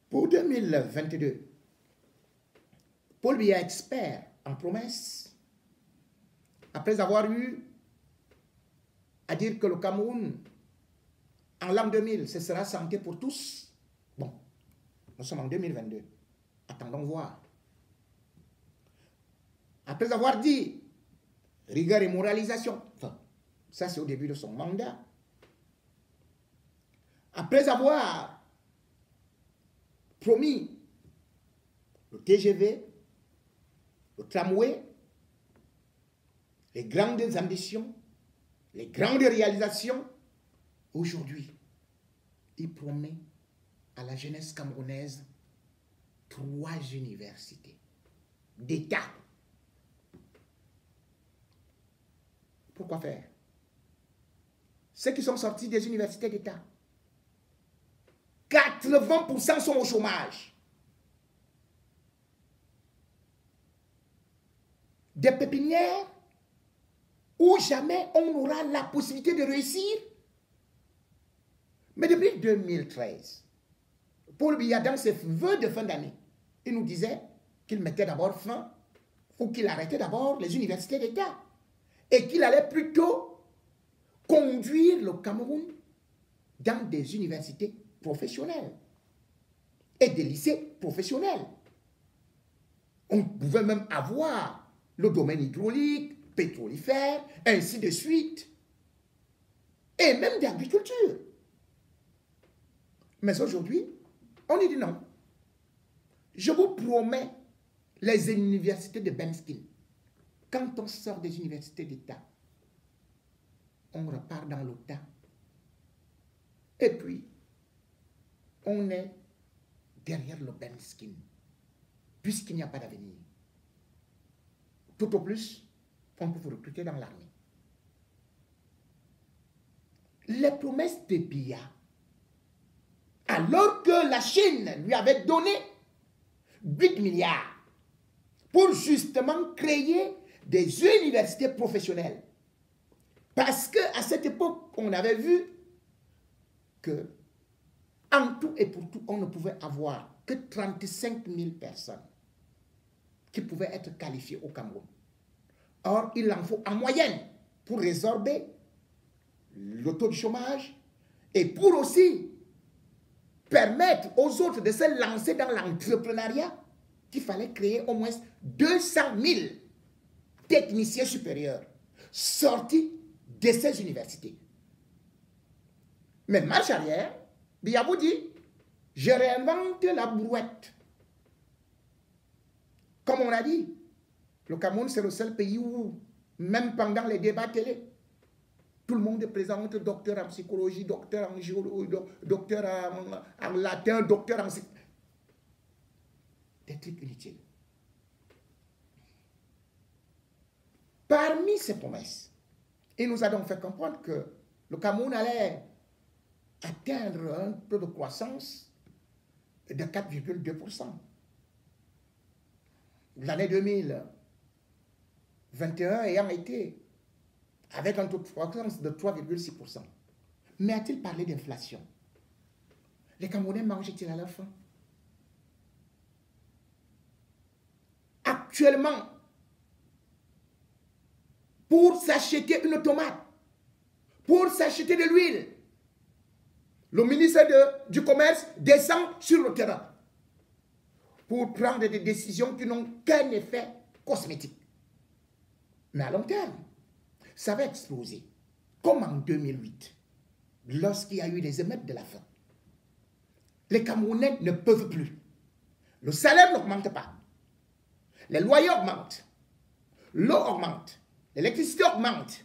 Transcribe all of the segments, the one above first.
Pour 2022, Paul Biya, expert en promesses, après avoir eu à dire que le Cameroun, en l'an 2000, ce sera santé pour tous. Bon, nous sommes en 2022. Attendons voir. Après avoir dit rigueur et moralisation, enfin, ça c'est au début de son mandat. Après avoir promis le TGV, le tramway, les grandes ambitions, les grandes réalisations, aujourd'hui, il promet à la jeunesse camerounaise 3 universités d'État. Pourquoi faire? Ceux qui sont sortis des universités d'État, 80% sont au chômage. Des pépinières où jamais on aura la possibilité de réussir. Mais depuis 2013, Paul Biya, dans ses vœux de fin d'année, il nous disait qu'il mettait d'abord fin, ou qu'il arrêtait d'abord les universités d'État, et qu'il allait plutôt conduire le Cameroun dans des universités professionnelles et des lycées professionnels. On pouvait même avoir le domaine hydraulique, pétrolifère, ainsi de suite, et même d'agriculture. Mais aujourd'hui, on dit non. Je vous promets les universités de Benskin. Quand on sort des universités d'État, on repart dans le temps. Et puis, on est derrière le Benskin, puisqu'il n'y a pas d'avenir. Tout au plus, on peut vous recruter dans l'armée. Les promesses de Biya, alors que la Chine lui avait donné 8 milliards pour justement créer des universités professionnelles. Parce qu'à cette époque, on avait vu que en tout et pour tout, on ne pouvait avoir que 35 000 personnes qui pouvaient être qualifiées au Cameroun. Or, il en faut en moyenne pour résorber le taux de chômage et pour aussi permettre aux autres de se lancer dans l'entrepreneuriat, qu'il fallait créer au moins 200 000 techniciens supérieurs sortis de ces universités. Mais marche arrière, Biya vous dit, je réinvente la brouette. Comme on a dit, le Cameroun, c'est le seul pays où, même pendant les débats télé, tout le monde présente docteur en psychologie, docteur en géologie, docteur en latin, docteur en... Des trucs inutiles. Parmi ces promesses, il nous a donc fait comprendre que le Cameroun allait atteindre un taux de croissance de 4,2%. L'année 2021 ayant été avec un taux de croissance de 3,6%. Mais a-t-il parlé d'inflation? Les Camerounais mangent-ils à leur faim? Actuellement, pour s'acheter une tomate, pour s'acheter de l'huile, le ministre du Commerce descend sur le terrain pour prendre des décisions qui n'ont qu'un effet cosmétique. Mais à long terme, ça va exploser. Comme en 2008, lorsqu'il y a eu les émeutes de la faim. Les Camerounais ne peuvent plus. Le salaire n'augmente pas. Les loyers augmentent. L'eau augmente. L'électricité augmente.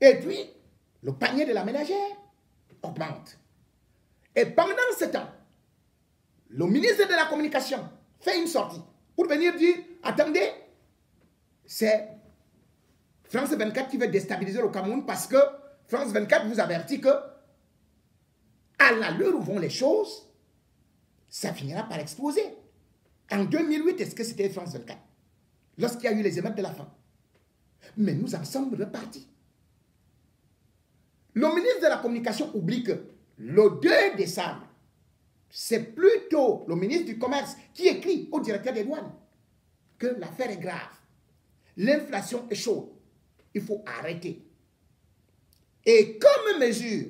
Et puis, le panier de la ménagère augmente. Et pendant ce temps, le ministre de la Communication fait une sortie pour venir dire, attendez, c'est France 24 qui veut déstabiliser le Cameroun parce que France 24 vous avertit que à l'allure où vont les choses, ça finira par exploser. En 2008, est-ce que c'était France 24? Lorsqu'il y a eu les émeutes de la faim. Mais nous en sommes repartis. Le ministre de la Communication oublie que le 2 décembre, c'est plutôt le ministre du Commerce qui écrit au directeur des douanes que l'affaire est grave. L'inflation est chaude. Il faut arrêter. Et comme mesure,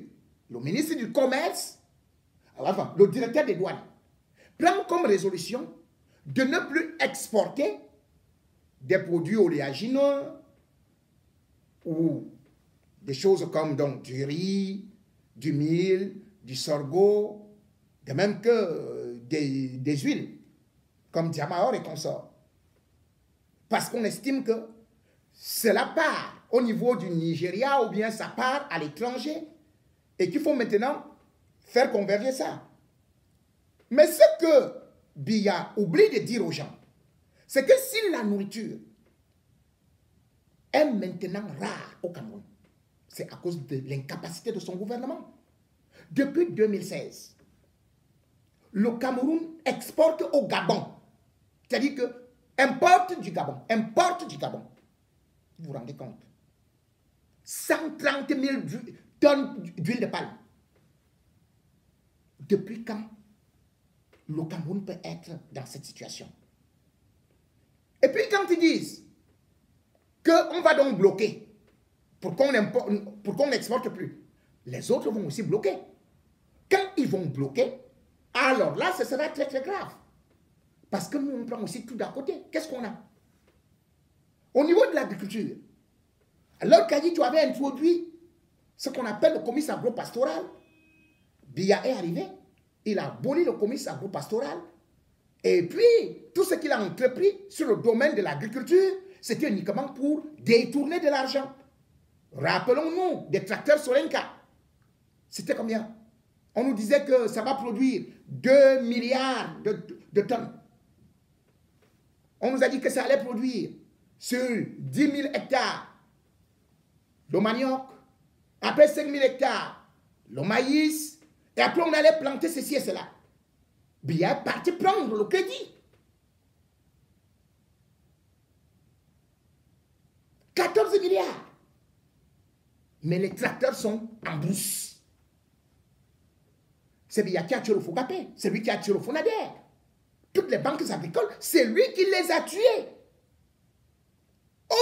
le ministre du Commerce, enfin, le directeur des douanes, prend comme résolution de ne plus exporter des produits oléagineux ou des choses comme donc, du riz, du mil, du sorgho, de même que des huiles, comme Diamaor et consorts. Parce qu'on estime que cela part au niveau du Nigeria ou bien ça part à l'étranger et qu'il faut maintenant faire converger ça. Mais ce que Biya oublie de dire aux gens, c'est que si la nourriture est maintenant rare au Cameroun, c'est à cause de l'incapacité de son gouvernement. Depuis 2016, le Cameroun exporte au Gabon. C'est-à-dire que importe du Gabon. Vous vous rendez compte? 130 000 tonnes d'huile de palme. Depuis quand le Cameroun peut être dans cette situation? Et puis quand ils disent qu'on va donc bloquer pour qu'on n'exporte plus, les autres vont aussi bloquer. Quand ils vont bloquer, alors là, ce sera très très grave. Parce que nous, on prend aussi tout d'à côté. Qu'est-ce qu'on a? Au niveau de l'agriculture, alors qu'Adi, tu avais introduit ce qu'on appelle le comice agro-pastoral, Biya est arrivé, il a aboli le comice agro-pastoral, et puis tout ce qu'il a entrepris sur le domaine de l'agriculture, c'était uniquement pour détourner de l'argent. Rappelons-nous des tracteurs Solenka. C'était combien? On nous disait que ça va produire 2 milliards de tonnes. On nous a dit que ça allait produire sur 10 000 hectares le manioc, après 5 000 hectares le maïs, et après on allait planter ceci et cela. Biya est parti prendre le crédit. 14 milliards. Mais les tracteurs sont en brousse. C'est Biya qui a tué le Fogapé, c'est lui qui a tué le Fonader. Toutes les banques agricoles, c'est lui qui les a tuées.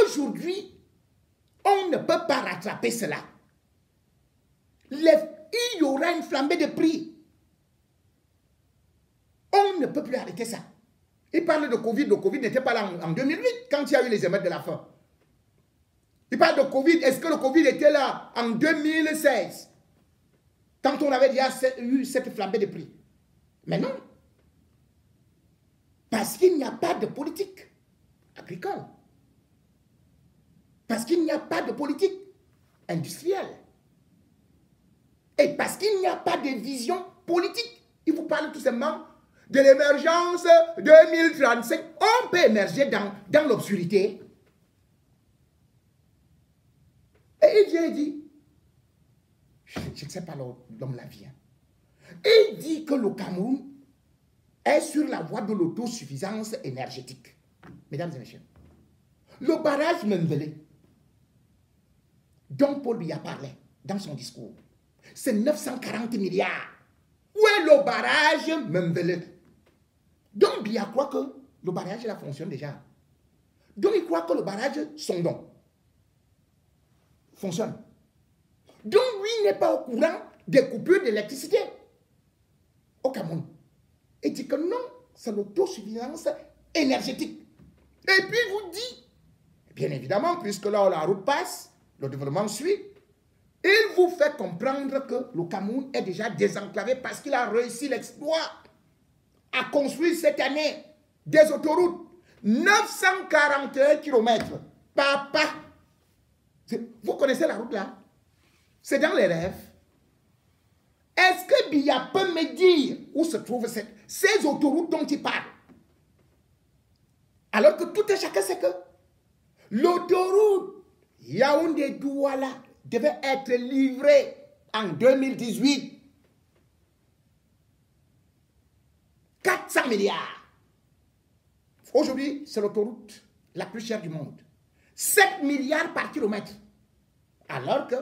Aujourd'hui, on ne peut pas rattraper cela. Il y aura une flambée de prix. On ne peut plus arrêter ça. Il parle de Covid. Le Covid n'était pas là en 2008, quand il y a eu les émeutes de la faim. Il parle de Covid. Est-ce que le Covid était là en 2016, quand on avait déjà eu cette flambée de prix? Mais non. Parce qu'il n'y a pas de politique agricole. Parce qu'il n'y a pas de politique industrielle. Et parce qu'il n'y a pas de vision politique. Il vous parle tout simplement de l'émergence 2035. On peut émerger dans l'obscurité. Et il vient et dit, je ne sais pas l'homme la vient. Il dit que le Cameroun est sur la voie de l'autosuffisance énergétique. Mesdames et messieurs, le barrage Membele, dont Paul Biya parlait dans son discours, c'est 940 milliards. Où est le barrage Membele? Donc Biya croit que le barrage là fonctionne déjà. Donc il croit que le barrage Sondon fonctionne. Donc lui n'est pas au courant des coupures d'électricité au Cameroun. Il dit que non, c'est l'autosuffisance énergétique. Et puis il vous dit, bien évidemment, puisque là la route passe, le développement suit, il vous fait comprendre que le Cameroun est déjà désenclavé parce qu'il a réussi l'exploit à construire cette année des autoroutes. 941 km. Papa. Vous connaissez la route là? C'est dans les rêves. Est-ce que Biya peut me dire où se trouvent ces autoroutes dont il parle? Alors que tout et chacun sait que l'autoroute Yaoundé-Douala devait être livrée en 2018. 400 milliards. Aujourd'hui, c'est l'autoroute la plus chère du monde. 7 milliards par kilomètre. Alors que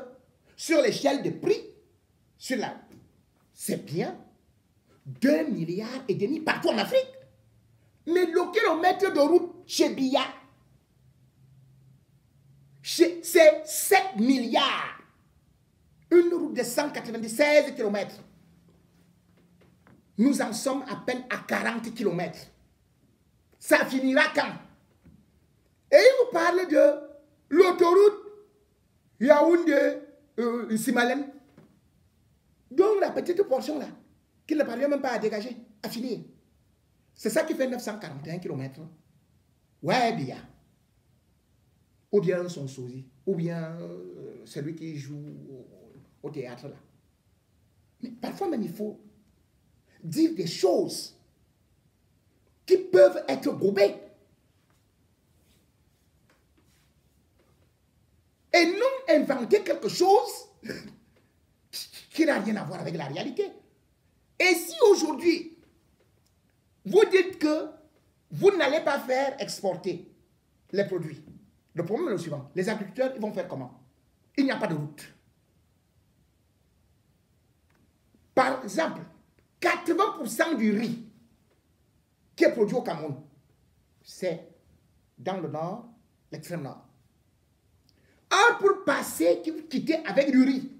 sur l'échelle de prix, c'est bien. 2,5 milliards partout en Afrique. Mais le kilomètre de route chez Biya, c'est 7 milliards. Une route de 196 km. Nous en sommes à peine à 40 km. Ça finira quand? Et il vous parle de l'autoroute Yaoundé-Simalène. Donc la petite portion là, qu'il ne parvient même pas à dégager, à finir. C'est ça qui fait 941 km. Ouais, bien. Ou bien son sosie, ou bien celui qui joue au théâtre là. Mais parfois même il faut dire des choses qui peuvent être gobées. Et non inventer quelque chose qui n'a rien à voir avec la réalité. Et si aujourd'hui, vous dites que vous n'allez pas faire exporter les produits, le problème est le suivant. Les agriculteurs, ils vont faire comment? Il n'y a pas de route. Par exemple, 80% du riz qui est produit au Cameroun, c'est dans le nord, l'extrême nord. Or, pour passer, quitter avec du riz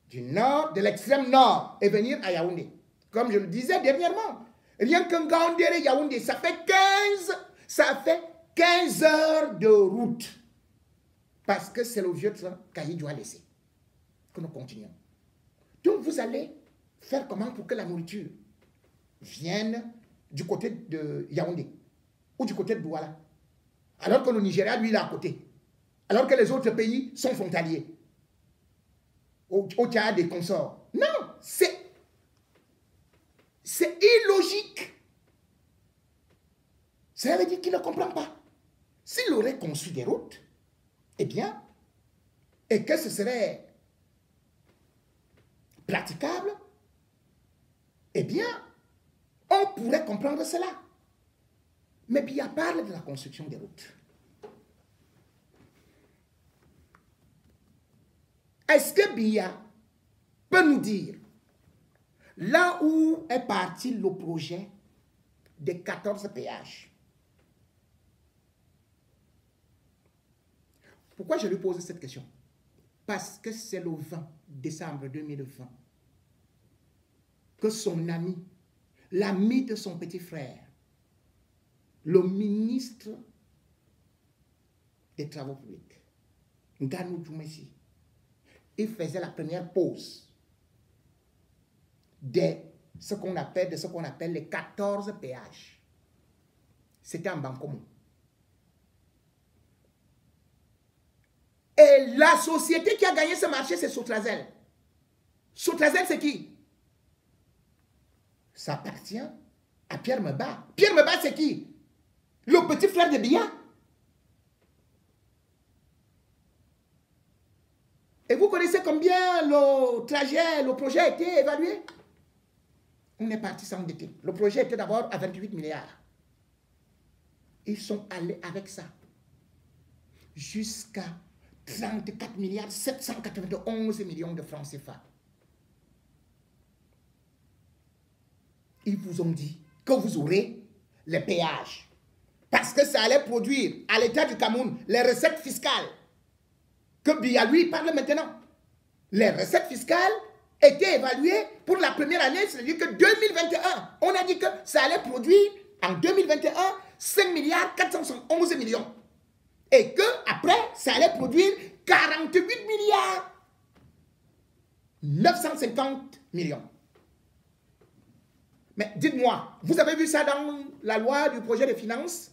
du nord, de l'extrême nord, et venir à Yaoundé, comme je le disais dernièrement, rien qu'un Gaoundéré Yaoundé, ça fait 15 heures de route. Parce que c'est le vieux train qu'Aïdjo a laissé. Que nous continuons. Donc vous allez faire comment pour que la nourriture vienne du côté de Yaoundé ou du côté de Douala, alors que le Nigeria, lui, il est à côté. Alors que les autres pays sont frontaliers. Au Tchad et consorts. Non, c'est illogique. Ça veut dire qu'il ne comprend pas. S'il aurait conçu des routes, eh bien, et que ce serait praticable, eh bien, on pourrait comprendre cela. Mais Biya parle de la construction des routes. Est-ce que Biya peut nous dire là où est parti le projet des 14 péages? Pourquoi je lui pose cette question? Parce que c'est le 20 décembre 2020 que son ami, l'ami de son petit frère, le ministre des Travaux publics, Nganou Djoumessi, il faisait la première pause de ce qu'on appelle les 14 péages. C'était en Bankomo. Et la société qui a gagné ce marché, c'est Sotrazel. Sotrazel, c'est qui? Ça appartient à Pierre Meba. Pierre Meba, c'est qui? Le petit frère de Biya. Et vous connaissez combien le trajet, le projet a été évalué? On est parti s'endetter. Le projet était d'abord à 28 milliards. Ils sont allés avec ça jusqu'à 34 milliards 791 millions de francs CFA. Ils vous ont dit que vous aurez les péages. Parce que ça allait produire à l'État du Cameroun les recettes fiscales. Que Biya lui parle maintenant. Les recettes fiscales étaient évaluées pour la première année, c'est-à-dire que 2021. On a dit que ça allait produire en 2021 5 milliards 411 millions. Et que après, ça allait produire 48 milliards 950 millions. Mais dites-moi, vous avez vu ça dans la loi du projet de finances?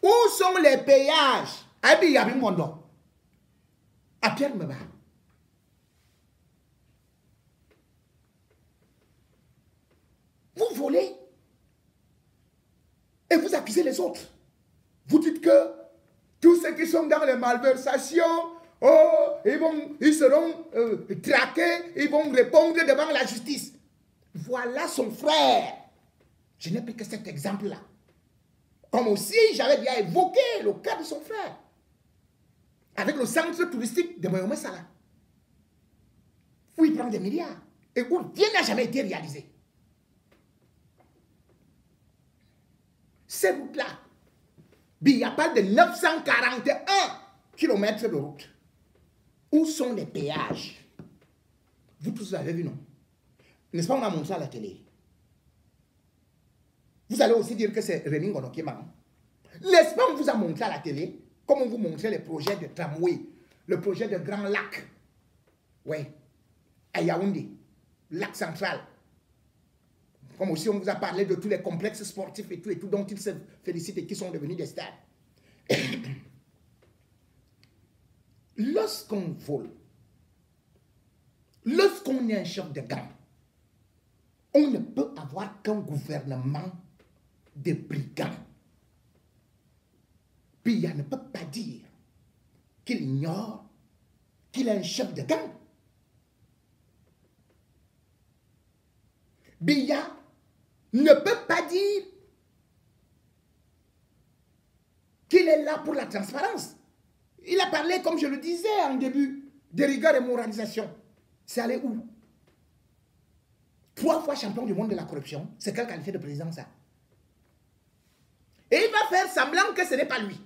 Où sont les péages à Biya Bimondo, à Pierre Meba? Vous volez et vous accusez les autres. Vous dites que tous ceux qui sont dans les malversations, oh, ils seront traqués, ils vont répondre devant la justice. Voilà son frère. Je n'ai pris que cet exemple-là. Comme aussi, j'avais déjà évoqué le cas de son frère. Avec le centre touristique de Mohamed Salah. Où il prend des milliards. Et où rien n'a jamais été réalisé. Ces routes-là, il n'y a pas de 941 kilomètres de route. Où sont les péages? Vous tous avez vu, non? N'est-ce pas, on a montré ça à la télé. Vous allez aussi dire que c'est Rémi Ngono qui est marrant. N'est-ce pas, on vous a montré à la télé, comme on vous montrait les projets de tramway, le projet de Grand Lac, oui, à Yaoundé, Lac Central. Comme aussi on vous a parlé de tous les complexes sportifs et tout dont ils se félicitent et qui sont devenus des stades. Lorsqu'on vole, lorsqu'on est un chef de gang, on ne peut avoir qu'un gouvernement de brigands. Biya ne peut pas dire qu'il ignore qu'il est un chef de gang. Biya ne peut pas dire qu'il est là pour la transparence. Il a parlé, comme je le disais en début, de rigueur et moralisation. C'est allé où? 3 fois champion du monde de la corruption. C'est quelle qualité de président ça? Et il va faire semblant que ce n'est pas lui.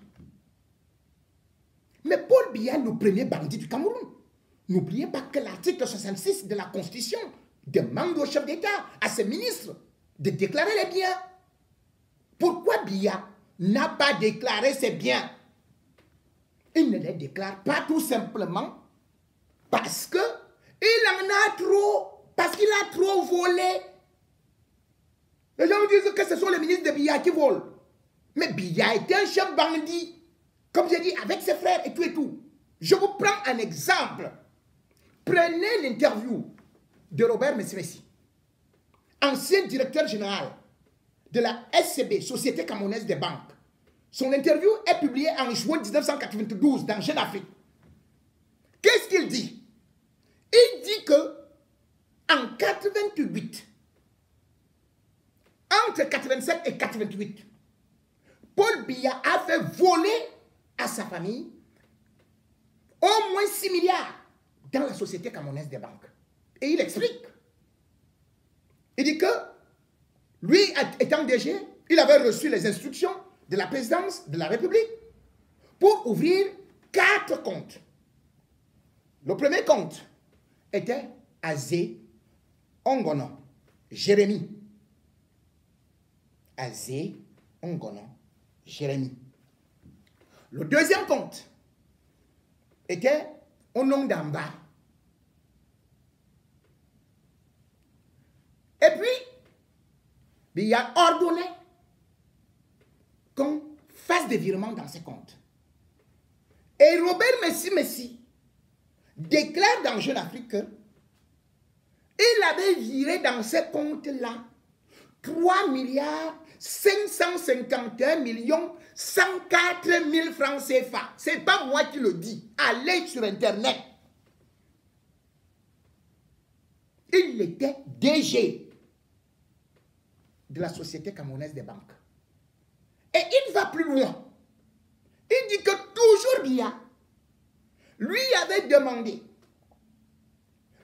Mais Paul Biya, le premier bandit du Cameroun, n'oubliez pas que l'article 66 de la Constitution demande au chef d'État, à ses ministres, de déclarer les biens. Pourquoi Biya n'a pas déclaré ses biens? Il ne les déclare pas tout simplement parce que il en a trop, parce qu'il a trop volé. Les gens disent que ce sont les ministres de Biya qui volent. Mais Biya était un chef bandit, comme j'ai dit, avec ses frères et tout et tout. Je vous prends un exemple. Prenez l'interview de Robert Messi, ancien directeur général de la SCB, Société Camerounaise des Banques. Son interview est publiée en juin 1992 dans Jeune Afrique. Qu'est-ce qu'il dit? Il dit que en 88, entre 87 et 88, Paul Biya a fait voler à sa famille au moins 6 milliards dans la Société Camerounaise des Banques. Et il explique. Il dit que lui, étant DG, il avait reçu les instructions de la présidence de la République pour ouvrir 4 comptes. Le premier compte était Azé Ongono, Jérémy. Azé Ongono, Jérémy. Le deuxième compte était Onong Damba. Et puis, il a ordonné qu'on fasse des virements dans ces comptes. Et Robert Messi déclare dans Jeune Afrique qu'il avait viré dans ces comptes-là 3 milliards 551 millions 104 000 francs CFA. Ce n'est pas moi qui le dis. Allez sur Internet. Il était DG de la Société Camerounaise des Banques. Et il va plus loin. Il dit que toujours Biya lui avait demandé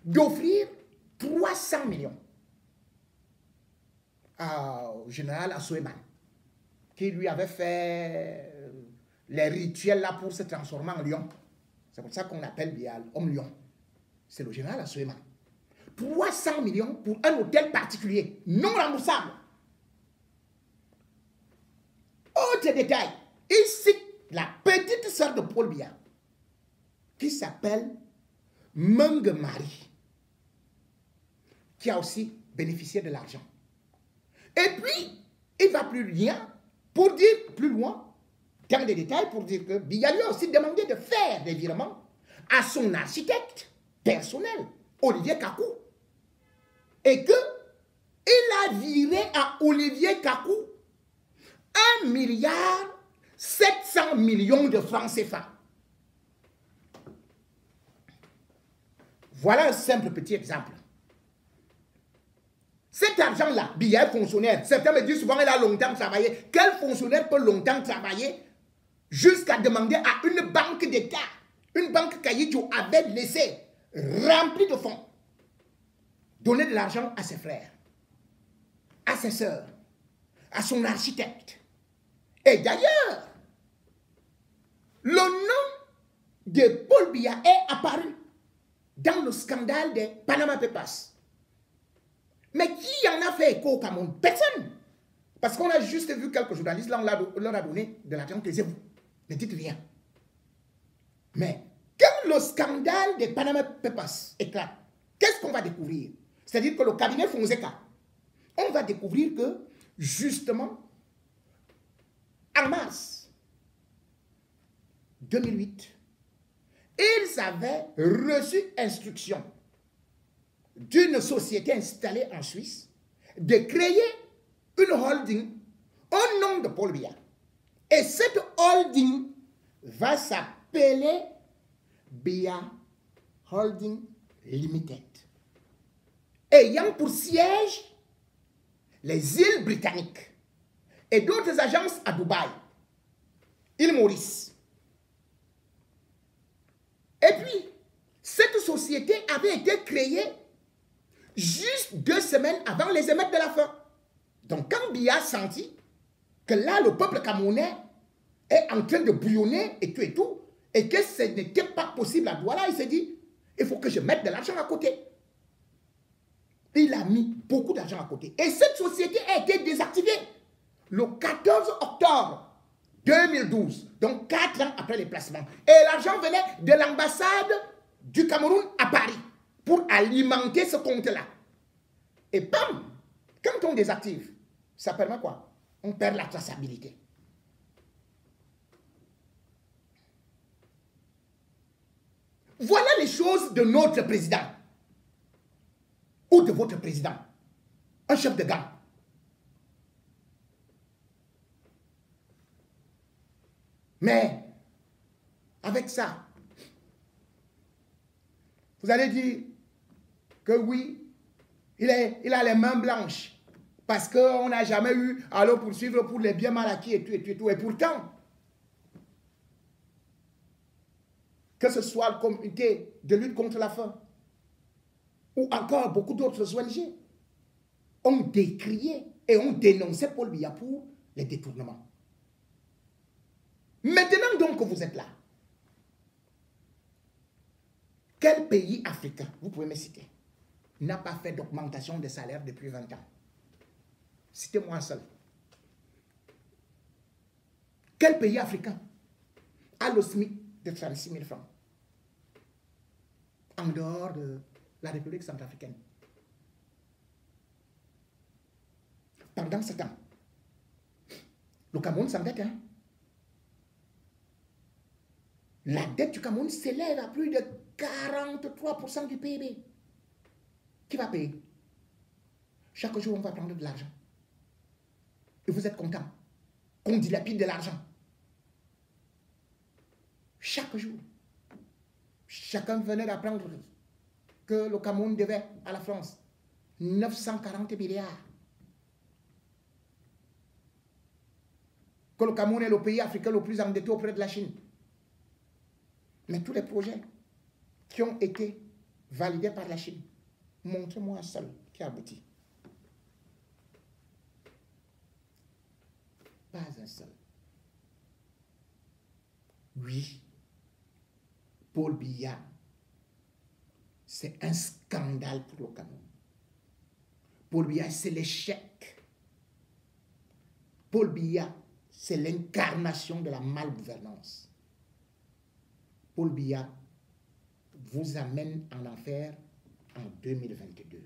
d'offrir 300 millions au général Assoueman, qui lui avait fait les rituels là pour se transformer en lion. C'est pour ça qu'on appelle Biya homme lion. C'est le général Assoueman. 300 millions pour un hôtel particulier, non remboursable. Autre détail, il cite la petite sœur de Paul Biya, qui s'appelle Menge Marie, qui a aussi bénéficié de l'argent. Et puis, il va plus loin, pour dire plus loin, dans des détails, pour dire que Biya lui a aussi demandé de faire des virements à son architecte personnel, Olivier Kakou. Et que il a viré à Olivier Kakou 1 milliard 700 millions de francs CFA. Voilà un simple petit exemple. Cet argent-là, Biya est fonctionnaire. Certains me disent souvent, il a longtemps travaillé. Quel fonctionnaire peut longtemps travailler jusqu'à demander à une banque d'État, une banque Kayidjo avait laissé remplie de fonds, donner de l'argent à ses frères, à ses sœurs, à son architecte, Et d'ailleurs, le nom de Paul Biya est apparu dans le scandale des Panama Papers. Mais qui en a fait écho au Cameroun? Personne. Parce qu'on a juste vu quelques journalistes, là, on leur a donné de l'argent, taisez-vous. Ne dites rien. Mais quand le scandale des Panama Papers éclate, qu'est-ce qu'on va découvrir? C'est-à-dire que le cabinet Fonseca, on va découvrir que, justement, en mars 2008, ils avaient reçu instruction d'une société installée en Suisse de créer une holding au nom de Paul Biya. Et cette holding va s'appeler Biya Holding Limited, ayant pour siège les îles britanniques et d'autres agences à Dubaï, île Maurice. Et puis, cette société avait été créée juste 2 semaines avant les émeutes de la faim. Donc, quand Biya a senti que là, le peuple camerounais est en train de bouillonner et tout, et que ce n'était pas possible à Douala, il s'est dit, il faut que je mette de l'argent à côté. Il a mis beaucoup d'argent à côté. Et cette société a été désactivée le 14 octobre 2012, donc 4 ans après les placements. Et l'argent venait de l'ambassade du Cameroun à Paris pour alimenter ce compte-là. Et bam, quand on désactive, ça permet quoi? On perd la traçabilité. Voilà les choses de notre président ou de votre président, un chef de gang. Mais avec ça, vous allez dire que oui, il a les mains blanches parce qu'on n'a jamais eu à le poursuivre pour les biens mal acquis et tout. Et pourtant, que ce soit le comité de lutte contre la faim ou encore beaucoup d'autres ONG, ont décrié et ont dénoncé Paul Biya pour les détournements. Maintenant donc que vous êtes là, quel pays africain, vous pouvez me citer, n'a pas fait d'augmentation de salaire depuis 20 ans? Citez-moi un seul. Quel pays africain a le SMIC de 36 000 francs en dehors de la République centrafricaine? Pendant ce temps, le Cameroun s'endette. Hein? La dette du Cameroun s'élève à plus de 43% du PIB. Qui va payer? Chaque jour, on va prendre de l'argent. Et vous êtes content qu'on dilapide de l'argent. Chaque jour. Chacun venait d'apprendre que le Cameroun devait à la France 940 milliards. Que le Cameroun est le pays africain le plus endetté auprès de la Chine. Mais tous les projets qui ont été validés par la Chine, montrez-moi un seul qui a abouti. Pas un seul. Oui, Paul Biya, c'est un scandale pour le Cameroun. Paul Biya, c'est l'échec. Paul Biya, c'est l'incarnation de la malgouvernance. Paul Biya vous amène en enfer en 2022.